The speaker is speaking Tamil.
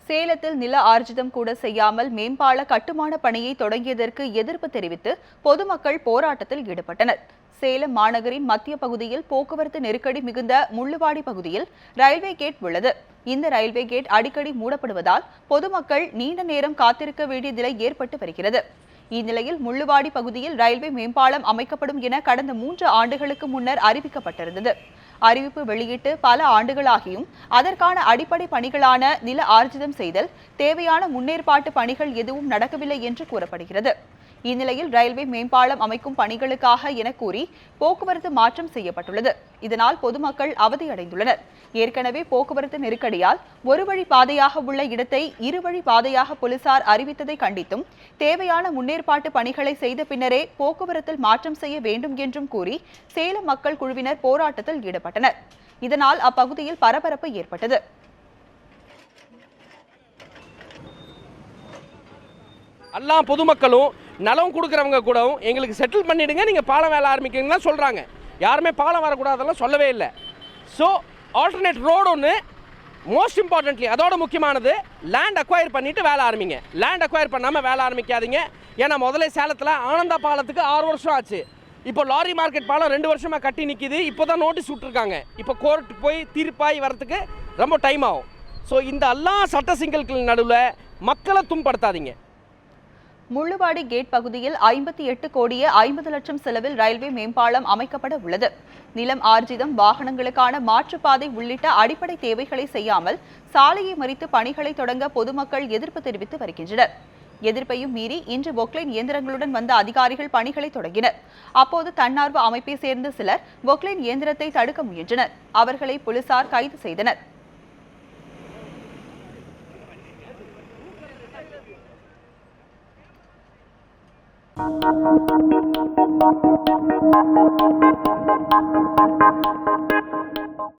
சேலத்தில் நில ஆர்ஜிதம் கூட செய்யாமல் மேம்பால கட்டுமான பணியை தொடங்கியதற்கு எதிர்ப்பு தெரிவித்து பொதுமக்கள் போராட்டத்தில் ஈடுபட்டனர். சேலம் மாநகரின் மத்திய பகுதியில் போக்குவரத்து நெருக்கடி மிகுந்த முள்ளுவாடி பகுதியில் ரயில்வே கேட் உள்ளது. இந்த ரயில்வே கேட் அடிக்கடி மூடப்படுவதால் பொதுமக்கள் நீண்ட நேரம் காத்திருக்க வேண்டிய நிலை ஏற்பட்டு வருகிறது. இந்நிலையில் முள்ளுவாடி பகுதியில் ரயில்வே மேம்பாலம் அமைக்கப்படும் என கடந்த 3 ஆண்டுகளுக்கு முன்னர் அறிவிக்கப்பட்டிருந்தது. அறிவிப்பு வெளியிட்டு பல ஆண்டுகளாகியும் அதற்கான அடிப்படை பணிகளான நில ஆர்ஜிதம் செய்தல், தேவையான முன்னேற்பாட்டு பணிகள் எதுவும் நடக்கவில்லை என்று கூறப்படுகிறது. இந்நிலையில் ரயில்வே மேம்பாலம் அமைக்கும் பணிகளுக்காக என கூறி போக்குவரத்து மாற்றம் செய்யப்பட்டுள்ளது. இதனால் பொதுமக்கள் அவதியடைந்துள்ளனர். ஏற்கனவே போக்குவரத்து நெருக்கடியால் ஒரு வழி பாதையாக உள்ள இடத்தை இருவழி பாதையாக போலீசார் அறிவித்ததை கண்டித்தும் தேவையான முன்னேற்பாட்டு பணிகளை செய்த பின்னரே போக்குவரத்தில் மாற்றம் செய்ய வேண்டும் என்றும் கூறி சேலம் மக்கள் குழுவினர் போராட்டத்தில் ஈடுபட்டனர். இதனால் அப்பகுதியில் பரபரப்பு ஏற்பட்டது. எல்லா பொதுமக்களும் நலம் கொடுக்குறவங்க கூட எங்களுக்கு செட்டில் பண்ணிடுங்க, நீங்கள் பாலம் வேலை ஆரம்பிக்கிறீங்கன்னா சொல்கிறாங்க. யாருமே பாலம் வரக்கூடாதெல்லாம் சொல்லவே இல்லை. ஸோ ஆல்டர்னேட் ரோடு ஒன்று, மோஸ்ட் இம்பார்ட்டன்ட்லி அதோட முக்கியமானது லேண்ட் அக்வயர் பண்ணிவிட்டு வேலை ஆரம்பிங்க. லேண்ட் அக்வயர் பண்ணாமல் வேலை ஆரம்பிக்காதீங்க. ஏன்னா முதல்ல சேலத்தில் ஆனந்தா பாலத்துக்கு 6 வருஷம் ஆச்சு. இப்போ லாரி மார்க்கெட் பாலம் 2 வருஷமாக கட்டி நிற்கிது. இப்போ தான் நோட்டீஸ் விட்டுருக்காங்க. இப்போ கோர்ட்டு போய் தீர்ப்பாய் வரத்துக்கு ரொம்ப டைம் ஆகும். ஸோ இந்த எல்லா சட்ட சிக்கல்கள் நடுவில் மக்களை துன்படுத்தாதீங்க. முள்ளுவாடி கேட் பகுதியில் 58 கோடியே 50 லட்சம் செலவில் ரயில்வே மேம்பாலம் அமைக்கப்பட உள்ளது. நிலம் ஆர்ஜிதம், வாகனங்களுக்கான மாற்றுப்பாதை உள்ளிட்ட அடிப்படை தேவைகளை செய்யாமல் சாலையை மறித்து பணிகளை தொடங்க பொதுமக்கள் எதிர்ப்பு தெரிவித்து வருகின்றனர். எதிர்ப்பையும் மீறி இன்று பொக்லைன் இயந்திரங்களுடன் வந்த அதிகாரிகள் பணிகளை தொடங்கினர். அப்போது தன்னார்வ அமைப்பை சேர்ந்த சிலர் பொக்லைன் இயந்திரத்தை தடுக்க முயன்றனர். அவர்களை போலீசார் கைது செய்தனர். Thank you.